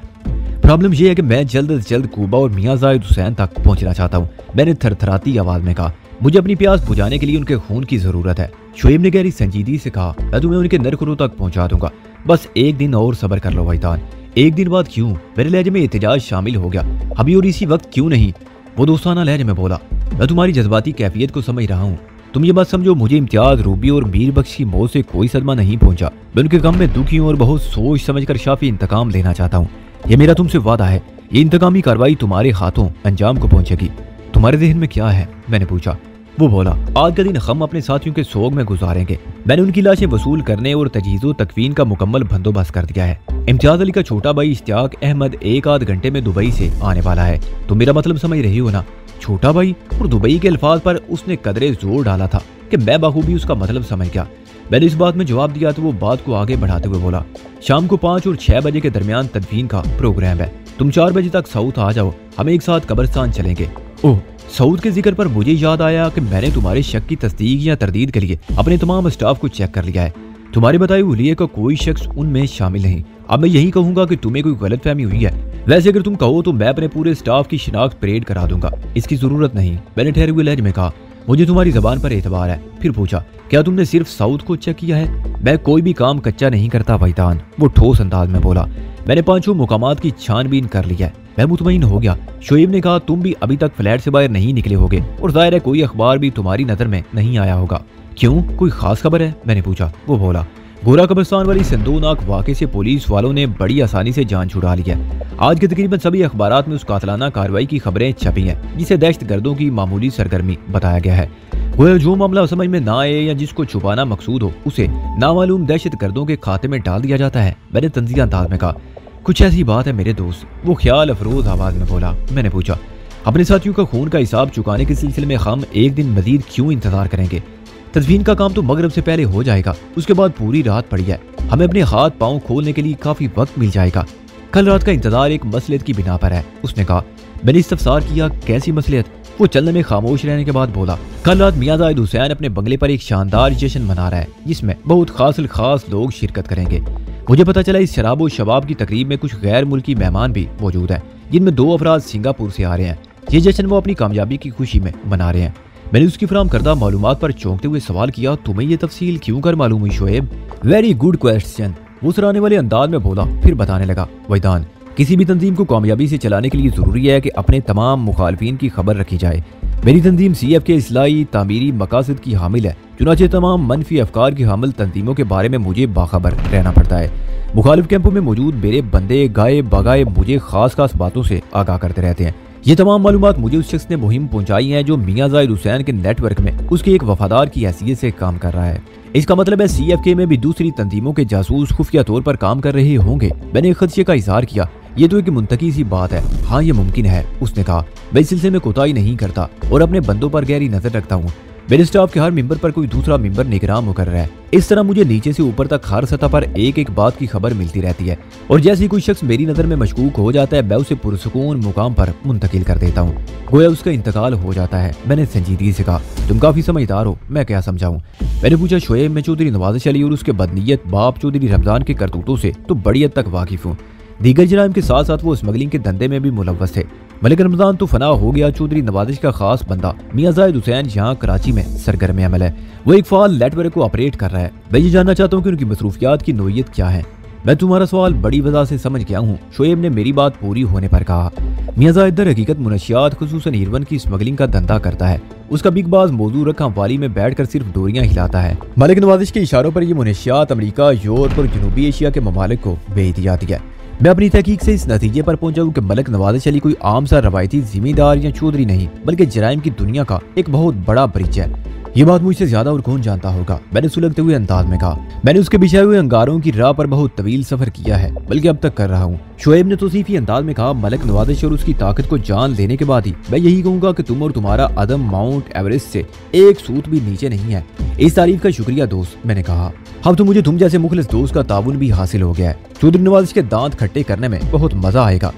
प्रॉब्लम यह है कि मैं जल्द से जल्द कूबा और मियां जायद हुसैन तक पहुंचना चाहता हूँ, मैंने थरथराती आवाज में कहा। मुझे अपनी प्यास बुझाने के लिए उनके खून की जरूरत है। शोएब ने गहरी संजीदगी से कहा, मैं तुम्हें उनके नरखुरों तक पहुंचा दूंगा, बस 1 दिन और सब्र कर लो वजदान। 1 दिन बाद क्यों? मेरे लहजे में एहतजाज शामिल हो गया। अभी और इसी वक्त क्यों नहीं? वो दोस्ताना लहजे में बोला, मैं तुम्हारी जज्बाती कैफियत को समझ रहा हूँ। तुम ये बात समझो, मुझे इम्तियाज, रूबी और मीर बख्श की मौत से कोई सदमा नहीं पहुंचा। मैं उनके गम में दुखी हूँ और बहुत सोच समझकर शाफी इंतकाम लेना चाहता हूँ। ये मेरा तुमसे वादा है, ये इंतकामी कार्रवाई तुम्हारे हाथों अंजाम को पहुंचेगी। तुम्हारे जहन में क्या है? मैंने पूछा। वो बोला, आज का दिन हम अपने साथियों के सोग में गुजारेंगे। मैंने उनकी लाशें वसूल करने और तजहीज़ो तकवीन का मुकम्मल बंदोबस्त कर दिया है। इम्तियाज अली का छोटा भाई इश्तियाक अहमद 1 आध घंटे में दुबई से आने वाला है। तुम मेरा मतलब समझ रही हो ना? छोटा भाई और दुबई के अल्फाज पर उसने कदरे जोर डाला था कि मैं बखूबी उसका मतलब समझ गया। मैंने इस बात में जवाब दिया तो वो बात को आगे बढ़ाते हुए बोला, शाम को 5 और 6 बजे के दरमियान तदफीन का प्रोग्राम है। तुम 4 बजे तक साउथ आ जाओ, हम एक साथ कब्रिस्तान चलेंगे। ओह, साउथ के जिक्र पर मुझे याद आया कि मैंने तुम्हारे शक की तस्दीक या तरदीद के लिए अपने तमाम स्टाफ को चेक कर लिया है। तुम्हारे बताए हुलिये का कोई शख्स उनमें शामिल नहीं। अब मैं यही कहूंगा कि तुम्हें कोई गलतफहमी हुई है। वैसे अगर तुम कहो तो मैं अपने पूरे स्टाफ की शिनाख्त परेड करा दूंगा, इसकी जरूरत नहीं, मैंने ठहरे हुए लहजे में कहा। मुझे तुम्हारी जबान पर एतबार है। फिर पूछा, क्या तुमने सिर्फ साउथ को चेक किया है? मैं कोई भी काम कच्चा नहीं करता वैदान, वो ठोस अंदाज में बोला। मैंने 5 मुकामात की छानबीन कर ली है। मैं मुतमईन हो गया। शोएब ने कहा, तुम भी अभी तक फ्लैट से बाहर नहीं निकले होगे और जाहिर है कोई अखबार भी तुम्हारी नजर में नहीं आया होगा। क्यों, कोई खास खबर है? मैंने पूछा। वो बोला, गोरा कब्रिस्तान वाली संदूकनाक वाक़े से पुलिस वालों ने बड़ी आसानी से जान छुड़ा ली है। आज के तकरीबन सभी अखबारात में उस कातलाना कार्रवाई की खबरें छपी हैं, जिसे दहशतगर्दों की मामूली सरगर्मी बताया गया है। गोया जो मामला समझ में ना आए या जिसको छुपाना मकसूद हो, उसे नामालूम दहशतगर्दों के खाते में डाल दिया जाता है, मैंने तंज़िया अंदाज में कहा। कुछ ऐसी बात है मेरे दोस्त, वो ख्याल अफरोज आवाज में बोला। मैंने पूछा, अपने साथियों का खून का हिसाब चुकाने के सिलसिले में हम 1 दिन मजीद क्यों इंतजार करेंगे? तदफीन का काम तो मगरिब से पहले हो जाएगा, उसके बाद पूरी रात पड़ी है, हमें अपने हाथ पांव खोलने के लिए काफी वक्त मिल जाएगा। कल रात का इंतजार एक मसलियत की बिना पर है, उसने कहा। मैंने इस्तफसार किया, कैसी मसलियत? वो चलने में खामोश रहने के बाद बोला, कल रात मियां जायद हुसैन अपने बंगले पर एक शानदार जश्न मना रहा है, जिसमें बहुत खास लोग शिरकत करेंगे। मुझे पता चला इस शराब और शबाब की तकरीब में कुछ गैर मुल्की मेहमान भी मौजूद हैं, जिनमें 2 अफराद सिंगापुर से आ रहे हैं। ये जश्न वो अपनी कामयाबी की खुशी में मना रहे हैं। मैंने उसकी फराम करदा मालूमात पर चौंकते हुए सवाल किया, तुम्हें ये तफसील क्यों कर मालूम हुई शोएब? वेरी गुड क्वेश्चन, वो सराहने वाले अंदाज में बोला। फिर बताने लगा, वैदान, किसी भी तंजीम को कामयाबी से चलाने के लिए जरूरी है कि अपने तमाम मुखालफिन की खबर रखी जाए। मेरी तंजीम CF के इस्लाही तामीरी मकासद की हामिल है, चुनाचे तमाम मनफी अफकार की हामिल तंजीमों के बारे में मुझे बाखबर रहना पड़ता है। मुखालिफ कैंपों में मौजूद मेरे बंदे गाए बगाए मुझे खास खास बातों से आगाह करते रहते हैं। ये तमाम मालूमात मुझे उस शख्स ने मुहिम पहुंचाई है जो मियां जाहिद हुसैन के नेटवर्क में उसके एक वफादार की हैसियत से काम कर रहा है। इसका मतलब है CFK में भी दूसरी तंजीमों के जासूस खुफिया तौर पर काम कर रहे होंगे। मैंने एक खदशे का इजहार किया। ये तो एक मुंतकी सी बात है। हाँ, ये मुमकिन है, उसने कहा। मैं इस सिलसिले में कोताही नहीं करता और अपने बंदों पर गहरी नजर रखता हूँ। मेरे स्टाफ के हर मेंबर पर कोई दूसरा मेंबर निगरान मुकर्रर है। इस तरह मुझे नीचे से ऊपर तक हर सतह पर एक एक बात की खबर मिलती रहती है और जैसे ही कोई शख्स मेरी नजर में मशकूक हो जाता है मैं उसे पुरसुकून मुकाम पर मुंतकिल कर देता हूँ, गोया उसका इंतकाल हो जाता है। मैंने संजीदगी से कहा, तुम काफी समझदार हो, मैं क्या समझाऊं। मैंने पूछा, शोएब, मैं चौधरी नवाज़िश अली और उसके बदनीयत बाप चौधरी रमजान के करतूतों से तो बड़ी हद तक वाकिफ हूँ। दीगर जराइम के साथ साथ वो स्मगलिंग के धंधे में भी मुलव्वस थे। मलिक रमजान तो फना हो गया। चौधरी नवाज़िश का खास बंदा मियां जाहिद हुसैन यहाँ कराची में सरगर्म अमल है। वो एक फाल नेटवर्क को ऑपरेट कर रहा है। मैं ये जानना चाहता हूँ कि उनकी मसरूफियात की नोयत क्या है। मैं तुम्हारा सवाल बड़ी वजह से समझ गया हूँ, शोएब ने मेरी बात पूरी होने पर कहा। मियां जाहिद दर हकीकत मुनशियात खुसूसन हीरोइन की स्मगलिंग का धंधा करता है। उसका बिग बाज मौजूद रखा वाली में बैठकर सिर्फ डोरियां हिलाता है। मलिक नवाज़िश के इशारों पर यह मुनशियात अमेरिका, यूरोप और जनूबी एशिया के ममालिक को भेज दी जाती है। मैं अपनी तहकीक से इस नतीजे पर पहुंचा हूं कि मलिक नवाज़िश अली कोई आम सा रवायती जिम्मेदार या चौधरी नहीं बल्कि जराइम की दुनिया का एक बहुत बड़ा ब्रिज है। ये बात मुझसे ज्यादा और कौन जानता होगा, मैंने सुलगते हुए अंदाज में कहा। मैंने उसके बिछाए हुए अंगारों की राह पर बहुत तवील सफर किया है, बल्कि अब तक कर रहा हूँ। शोएब ने तौसीफी अंदाज में कहा, मलिक नवाज़िश और उसकी ताकत को जान लेने के बाद ही मैं यही कहूंगा कि तुम और तुम्हारा अदम माउंट एवरेस्ट से एक सूत भी नीचे नहीं है। इस तारीफ का शुक्रिया दोस्त, मैंने कहा। अब तो मुझे तुम जैसे मुखलिस दोस्त का ताउन भी हासिल हो गया है। चौधरी नवाज़िश के दांत खट्टे करने में बहुत मजा आएगा।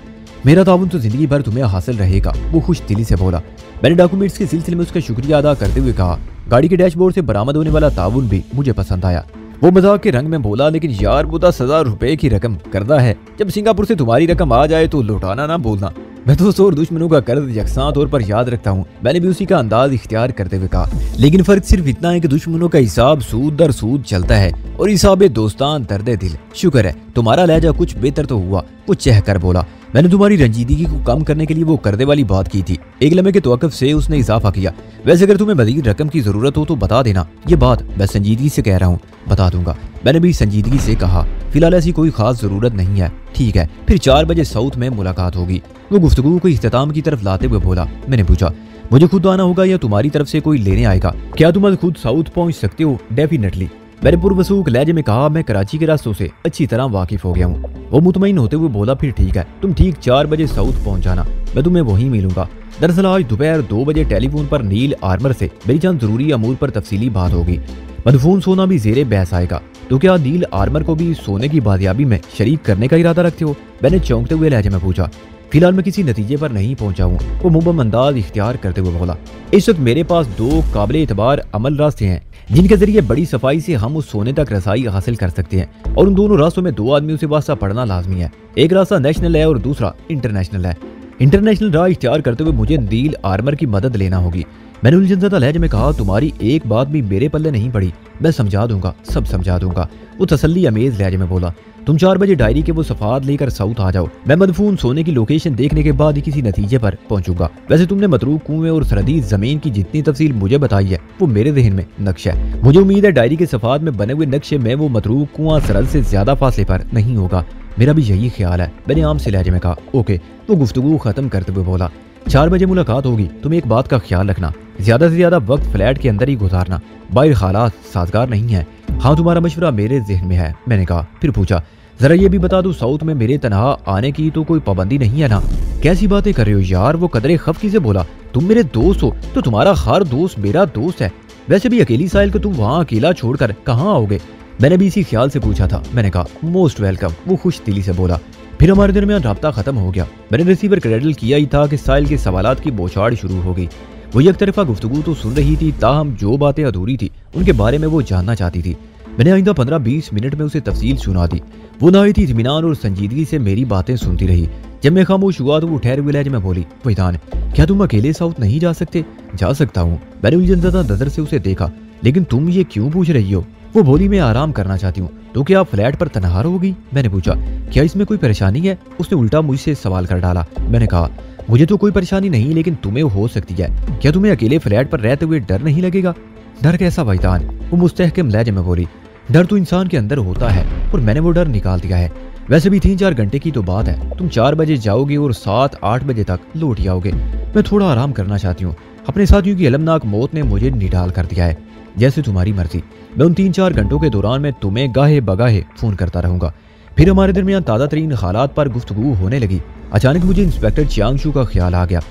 मेरा ताउन तो जिंदगी भर तुम्हें हासिल रहेगा, वो खुश दिली से बोला। मैंने डॉक्यूमेंट्स के सिलसिले में उसका शुक्रिया अदा करते हुए कहा, गाड़ी के डैशबोर्ड से बरामद होने वाला ताउन भी मुझे पसंद आया। वो मजाक के रंग में बोला, लेकिन यार वो 10,000 रुपए की रकम कर्जा है। जब सिंगापुर से तुम्हारी रकम आ जाए तो लौटाना ना भूलना। मैं दोस्तों और दुश्मनों का कर्ज यकसां तौर पर याद रखता हूँ। मैंने भी उसी का अंदाज इख्तियार करते हुए कहा, लेकिन फर्क सिर्फ इतना है कि दुश्मनों का हिसाब सूद दर सूद चलता है और हिसाब दोस्तान दर्दे दिल। शुक्र है तुम्हारा लहजा कुछ बेहतर तो हुआ, वो चह कर बोला। मैंने तुम्हारी रंजीदगी को कम करने के लिए वो कर्जे वाली बात की थी। एक लम्हे के तवक्कुफ से उसने इजाफा किया, वैसे अगर तुम्हें मज़ीद रकम की जरूरत हो तो बता देना। ये बात मैं संजीदगी से कह रहा हूँ, बता दूंगा। मैंने भी संजीदगी से कहा, फिलहाल ऐसी कोई खास जरूरत नहीं है। ठीक है, फिर 4 बजे साउथ में मुलाकात होगी। वो गुफ्तगू को इख्तिताम की तरफ लाते हुए बोला। मैंने पूछा, मुझे खुद आना होगा या तुम्हारी तरफ से कोई लेने आएगा? क्या तुम आज खुद साउथ पहुंच सकते हो? डेफिनेटली, मैंने पुरवसूख लहजे में कहा। मैं कराची के रास्तों से अच्छी तरह वाकिफ हो गया हूँ। वो मुतमईन होते हुए बोला, फिर ठीक है, तुम ठीक 4 बजे साउथ पहुंच जाना, मैं तुम्हें वहीं मिलूंगा। दरअसल आज दोपहर 2 बजे टेलीफोन पर नील आर्मर से मेरी चंद जरूरी अमूर पर तफसीली बात होगी। मदफून सोना भी जेरे बहस आएगा। तो क्या नील आर्मर को भी सोने की बादियाबी में शरीक करने का इरादा रखते हो? मैंने चौंकते हुए लहजे में पूछा। फिलहाल मैं किसी नतीजे पर नहीं पहुंचा हूँ, वो मुबम अंदाज इख्तियार करते हुए बोला। इस वक्त मेरे पास 2 काबिल एतबार अमल रास्ते हैं जिनके जरिए बड़ी सफाई से हम उस सोने तक रसाई हासिल कर सकते हैं, और उन दोनों रास्तों में 2 आदमियों से वास्ता पड़ना लाजमी है। एक रास्ता नेशनल है और दूसरा इंटरनेशनल है। इंटरनेशनल राह इख्तियार करते हुए मुझे नील आर्मर की मदद लेना होगी। मैंने उलझनज़दा लहजे में कहा, तुम्हारी एक बात भी मेरे पल्ले नहीं पड़ी, मैं समझा दूंगा, सब समझा दूंगा। वो तसल्ली अमेज लहजे में बोला, तुम 4 बजे डायरी के वो सफात लेकर साउथ आ जाओ। मैं मदफून सोने की लोकेशन देखने के बाद ही किसी नतीजे पर पहुंचूंगा। वैसे तुमने मतरूक कुएं और सरहदी जमीन की जितनी तफसील मुझे बताई है वो मेरे जहन में नक्शा है। मुझे उम्मीद है डायरी के सफात में बने हुए नक्शे में वो मतरूक कुआं सरहद से ज्यादा फासले पर नहीं होगा। मेरा भी यही ख्याल है, मैंने आम से लहजे में कहा। ओके, तो गुफ्तगू खत्म करते हुए बोला, 4 बजे मुलाकात होगी। तुम एक बात का ख्याल रखना, ज्यादा से ज्यादा वक्त फ्लैट के अंदर ही गुजारना, बाहर हालात साजगार नहीं है। हाँ, तुम्हारा मशवरा मेरे जहन में है, मैंने कहा। फिर पूछा, जरा ये भी बता दो, साउथ में मेरे तनहा आने की तो कोई पाबंदी नहीं है ना? कैसी बातें कर रहे हो यार, वो कदरे खफकी से बोला। तुम मेरे दोस्त हो तो तुम्हारा हर दोस्त मेरा दोस्त है। वैसे भी अकेली साहिल को तुम वहाँ अकेला छोड़कर कहाँ आओगे? मैंने भी इसी ख्याल से पूछा था। मैंने कहा, मोस्ट वेलकम, वो खुश दिली से बोला। फिर हमारे दरमियान राब्ता खत्म हो गया। मैंने रिसीवर क्रेडल किया ही था कि साहिल के सवालात की बौछार शुरू हो गई। वो एक तरफा गुफ्तगू तो सुन रही थी, ताहम जो बातें अधूरी थी उनके बारे में वो जानना चाहती थी। मैंने आइंदा 15-20 मिनट में उसे तफसील सुना दी। वो नहायत ही इत्मीनान और संजीदगी से मेरी बातें सुनती रही। जब मैं खामोश हुआ तो वो ठहरे हुए लहजे में बोली, फैजान, क्या तुम अकेले साउथ नहीं जा सकते? जा सकता हूँ। मैंने उलझनज़दा नजर से उसे देखा। लेकिन तुम ये क्यों पूछ रही हो? वो बोली, मैं आराम करना चाहती हूँ। तो क्या आप फ्लैट पर तनहा रहोगी? मैंने पूछा। क्या इसमें कोई परेशानी है? उसने उल्टा मुझसे सवाल कर डाला। मैंने कहा, मुझे तो कोई परेशानी नहीं, लेकिन तुम्हें हो सकती है। क्या तुम्हें अकेले फ्लैट पर रहते हुए डर नहीं लगेगा? डर कैसा भाईजान? वो मुस्तहकम लहजे में बोली। डर तो इंसान के अंदर होता है और मैंने वो डर निकाल दिया है। वैसे भी 3-4 घंटे की तो बात है। तुम 4 बजे जाओगे और 7-8 बजे तक लौट आओगे। मैं थोड़ा आराम करना चाहती हूँ। अपने साथियों की अलमनाक मौत ने मुझे निढाल कर दिया है। जैसे तुम्हारी मर्जी। मैं उन 3-4 घंटों के दौरान मैं तुम्हें गाहे बगाहे फोन करता रहूंगा। फिर हमारे दरमियान ताज़ा तरीन हालात पर गुफ्तगू होने लगी। अचानक मुझे इंस्पेक्टर चियांगशू का ख्याल आ गया।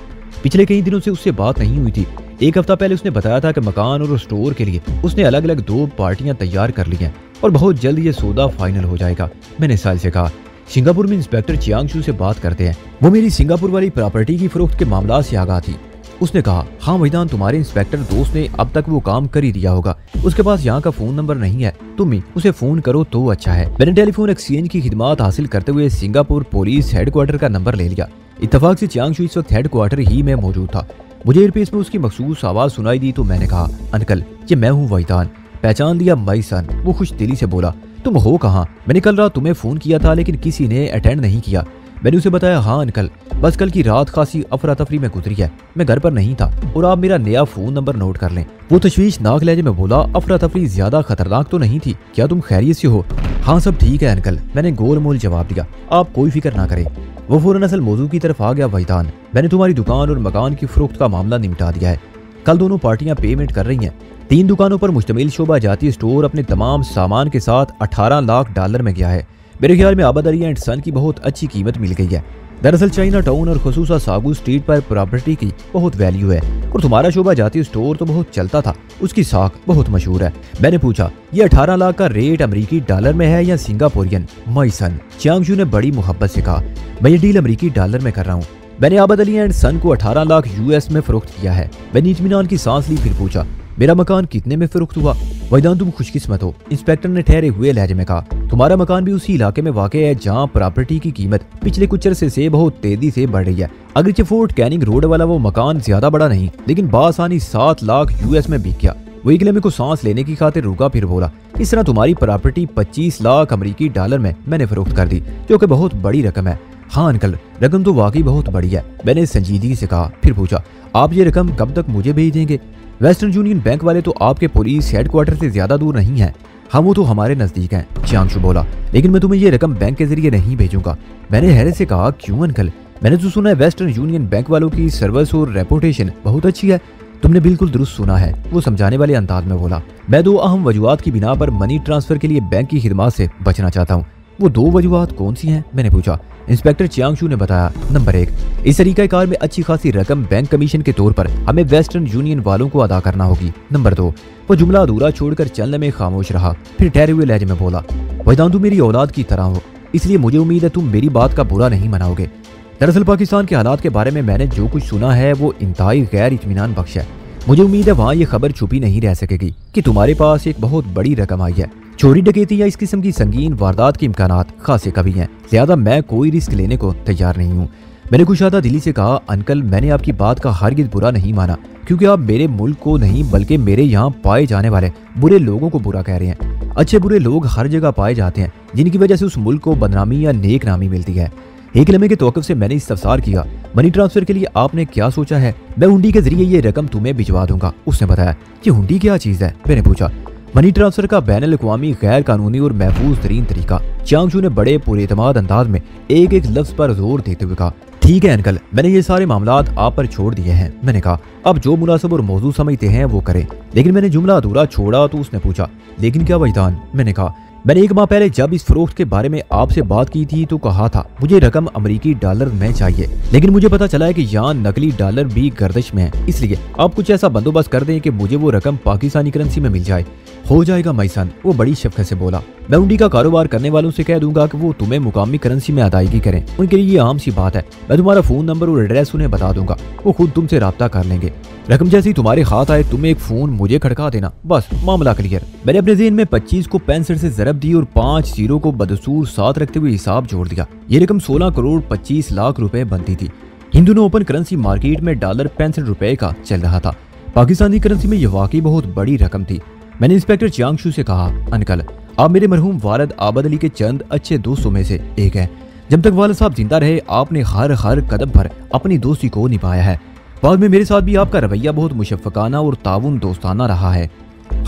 पिछले कई दिनों से उससे बात नहीं हुई थी। 1 हफ्ता पहले उसने बताया था कि मकान और स्टोर के लिए उसने अलग अलग 2 पार्टियां तैयार कर ली हैं और बहुत जल्द ये सौदा फाइनल हो जाएगा। मैंने साहिल से कहा, सिंगापुर में इंस्पेक्टर चियांगशू से बात करते हैं। वो मेरी सिंगापुर वाली प्रॉपर्टी की फरोख्त के मामला से आगाह थी। उसने कहा, हाँ मैदान, तुम्हारे इंस्पेक्टर दोस्त ने अब तक वो काम कर ही दिया होगा। उसके पास यहाँ का फोन नंबर नहीं है, तुम ही उसे फोन करो तो अच्छा है। मैंने टेलीफोन एक्सचेंज की खिदमत हासिल करते हुए सिंगापुर पुलिस हेडक्वार्टर का नंबर ले लिया। इत्तफाक से चियांगशू इस वक्त हेडक्वार्टर ही में मौजूद था। मुझे एयरपेस में उसकी मखसूस आवाज सुनाई दी तो मैंने कहा, अंकल ये मैं हूँ वहीदान। पहचान लिया माई सन? वो खुश दिली से बोला, तुम हो कहाँ? मैंने कल रात तुम्हें फोन किया था लेकिन किसी ने अटेंड नहीं किया। मैंने उसे बताया, हाँ अंकल, बस कल की रात खासी अफरा तफरी में गुजरी है। मैं घर पर नहीं था और आप मेरा नया फोन नंबर नोट कर लें। वो तशवीशनाक लहजे में बोला, अफरा तफरी ज्यादा खतरनाक तो नहीं थी? क्या तुम खैरियत से हो? हाँ सब ठीक है अंकल, मैंने गोल मोल जवाब दिया। आप कोई फिक्र ना करें। वो फौरन असल मौजू की तरफ आ गया, वहीदान मैंने तुम्हारी दुकान और मकान की फरोख्त का मामला निपटा दिया है। कल दोनों पार्टियां पेमेंट कर रही हैं। 3 दुकानों पर मुश्तमिल शोभा जाती स्टोर अपने तमाम सामान के साथ $18 लाख में गया है। मेरे ख्याल में आबाद अली एंड सन की बहुत अच्छी कीमत मिल गई है। दरअसल चाइना टाउन और खुसूसा सागू स्ट्रीट पर प्रॉपर्टी की बहुत वैल्यू है और तुम्हारा शोभा जाती स्टोर तो बहुत चलता था, उसकी साख बहुत मशहूर है। मैंने पूछा, ये 18 लाख का रेट अमेरिकी डॉलर में है या सिंगापुरियन? माई सन, चियांगशू ने बड़ी मोहब्बत से कहा, मैं ये डील अमेरिकी डॉलर में कर रहा हूँ। मैंने आबाद अली एंड सन को 18 लाख US में फरोख्त किया है। मैंने इत्मीनान की सांस ली, फिर पूछा, मेरा मकान कितने में फरोख्त हुआ? वहीदान तुम खुशकिस्मत हो, इंस्पेक्टर ने ठहरे हुए लहजे में कहा। तुम्हारा मकान भी उसी इलाके में वाक़े है जहाँ प्रॉपर्टी की कीमत पिछले कुछ अरसे से बहुत तेजी से बढ़ रही है। अगरचे फोर्ट कैनिंग रोड वाला वो मकान ज्यादा बड़ा नहीं, लेकिन बासानी 7 लाख US में बिक गया। वो एक लम्हे को सांस लेने की खातिर रुका, फिर बोला, इस तरह तुम्हारी प्रॉपर्टी 25 लाख अमेरिकी डॉलर में मैंने फरोख्त कर दी, जो कि बहुत बड़ी रकम है। हाँ अंकल, रकम तो वाकई बहुत बड़ी है, मैंने संजीदगी से कहा। फिर पूछा, आप ये रकम कब तक मुझे भेज देंगे? वेस्टर्न यूनियन बैंक वाले तो आपके पुलिस हेडक्वार्टर से ज्यादा दूर नहीं है। हाँ वो तो हमारे नजदीक हैं, चियांगशू बोला, लेकिन मैं तुम्हें ये रकम बैंक के जरिए नहीं भेजूंगा। मैंने हैरत से कहा, क्यों अंकल? मैंने तो सुना है वेस्टर्न यूनियन बैंक वालों की सर्विस और रेपुटेशन बहुत अच्छी है। तुमने बिल्कुल दुरुस्त सुना है, वो समझाने वाले अंदाज में बोला। मैं 2 अहम वजूहात की बिना पर मनी ट्रांसफर के लिए बैंक की खिदमत से बचना चाहता हूँ। वो 2 वजूहात कौन सी हैं? मैंने पूछा। इंस्पेक्टर चियांगशू ने बताया, नंबर 1, इस तरीकाकार में अच्छी खासी रकम बैंक कमीशन के तौर पर हमें वेस्टर्न यूनियन वालों को अदा करना होगी। नंबर 2, वो जुमला अधूरा छोड़कर चलने में खामोश रहा, फिर ठहरे हुए लहजे में बोला, वहीदान तुम मेरी औलाद की तरह हो, इसलिए मुझे उम्मीद है तुम मेरी बात का बुरा नहीं मनाओगे। दरअसल पाकिस्तान के हालात के बारे में मैंने जो कुछ सुना है वो इंतहाई गैर इत्मीनान बख्श है। मुझे उम्मीद है वहाँ ये खबर छुपी नहीं रह सकेगी कि तुम्हारे पास एक बहुत बड़ी रकम आई है। चोरी डकैती या इस किस्म की संगीन वारदात के इम्कानात खासे कभी हैं, लिहाजा मैं कोई रिस्क लेने को तैयार नहीं हूँ। मैंने कुशादा दिली से कहा, अंकल मैंने आपकी बात का हरगिज़ बुरा नहीं माना, क्योंकि आप मेरे मुल्क को नहीं बल्कि मेरे यहाँ पाए जाने वाले बुरे लोगों को बुरा कह रहे हैं। अच्छे बुरे लोग हर जगह पाए जाते हैं, जिनकी वजह से उस मुल्क को बदनामी या नेक नामी मिलती है। एक लम्हे के तौक़ुफ़ से मैंने इस्तफसार किया, मनी ट्रांसफर के लिए आपने क्या सोचा है? मैं हुंडी के जरिए ये रकम तुम्हें भिजवा दूंगा। उसने बताया, ये हुंडी क्या चीज़ है? मैंने पूछा। मनी ट्रांसफर का बैनुल-अक़वामी गैर कानूनी और महफूज तरीन तरीका। चियांगशू ने बड़े पुरएतमाद अंदाज में एक एक लफ्ज पर जोर देते हुए कहा, ठीक है अंकल, मैंने ये सारे मामलात आप पर छोड़ दिए हैं। मैंने कहा, अब जो मुनासिब और मौजू समझते हैं वो करें। लेकिन मैंने जुमला अधूरा छोड़ा तो उसने पूछा, लेकिन क्या वहीदान? मैंने कहा, मैंने 1 माह पहले जब इस फरोख्त के बारे में आपसे बात की थी तो कहा था मुझे रकम अमेरिकी डॉलर में चाहिए, लेकिन मुझे पता चला है कि यहाँ नकली डॉलर भी गर्दिश में है, इसलिए आप कुछ ऐसा बंदोबस्त कर दें कि मुझे वो रकम पाकिस्तानी करेंसी में मिल जाए। हो जाएगा मैसन, वो बड़ी शफ़क़त से बोला। मैं हुंडी का कारोबार करने वालों से कह दूंगा कि वो तुम्हें मुकामी करेंसी में अदायगी करें, उनके लिए ये आम सी बात है। मैं तुम्हारा फ़ोन नंबर और एड्रेस उन्हें बता दूंगा, वो खुद तुमसे रब्ता कर लेंगे। रकम जैसे ही तुम्हारे हाथ आए तुम एक फ़ोन मुझे खड़का देना, बस मामला क्लियर। मैंने अपने ज़हन में 25 को 65 से ज़रब दी और 5 जीरो को बदसूर 7 रखते हुए हिसाब जोड़ दिया। ये रकम 16 करोड़ 25 लाख रुपए बनती थी। हिंदू ने ओपन करेंसी मार्केट में डॉलर 65 रुपए का चल रहा था। पाकिस्तानी करेंसी में यह वाकई बहुत बड़ी रकम थी। मैंने इंस्पेक्टर चियांगशू से कहा, अंकल आप मेरे मरहूम वालिद आबाद अली के चंद अच्छे दोस्तों में से एक हैं। जब तक वालिद साहब जिंदा रहे आपने हर कदम पर अपनी दोस्ती को निभाया है। बाद में मेरे साथ भी आपका रवैया बहुत मुशफ़क़ाना और ताउन दोस्ताना रहा है।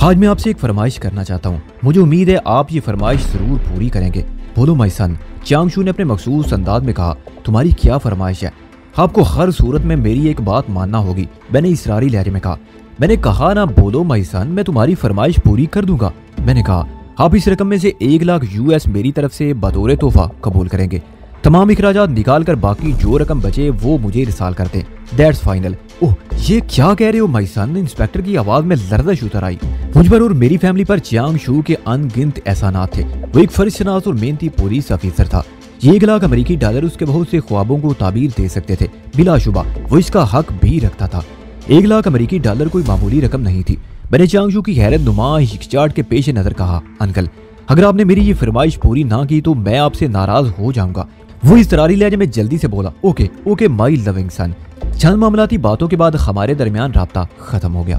आज मैं आपसे एक फरमाइश करना चाहता हूँ, मुझे उम्मीद है आप ये फरमाइश जरूर पूरी करेंगे। बोलो माई सन, चांगशू ने अपने मखसूस अंदाज में कहा। तुम्हारी क्या फरमाइश है? आपको हर सूरत में मेरी एक बात मानना होगी, मैंने इसरारी लहजे में कहा। मैंने कहा ना बोलो माई सन, मैं तुम्हारी फरमाइश पूरी कर दूंगा। मैंने कहा आप इस रकम में से 1 लाख US मेरी तरफ से बतौर तोहफा कबूल करेंगे। तमाम इखराजात निकाल कर बाकी जो रकम बचे वो मुझे रिसाल कर दें। That's final. ओह, ये क्या कह रहे हो माई सन? इंस्पेक्टर की आवाज में लर्ज़श उतर आई। मुझ पर और मेरी फैमिली पर चांगशू के अनगिनत एहसानात थे। वो एक फर्जशनास और मेहनती पुलिस अफसर था। ये 1 लाख अमेरिकी डॉलर उसके बहुत से ख्वाबों को ताबीर दे सकते थे। बिलाशुबा वो इसका हक भी रखता था। 1 लाख अमेरिकी डॉलर कोई मामूली रकम नहीं थी। मैंने चांगशू की हैरत नुमा हिचकिचाहट के पेश नजर कहा, अंकल अगर आपने मेरी ये फरमाइश पूरी ना की तो मैं आपसे नाराज हो जाऊंगा। वो इसरारी लहजे में जल्दी से बोला, okay okay my loving son. चंद मामलाती बातों के बाद हमारे दरमियान राब्ता खत्म हो गया।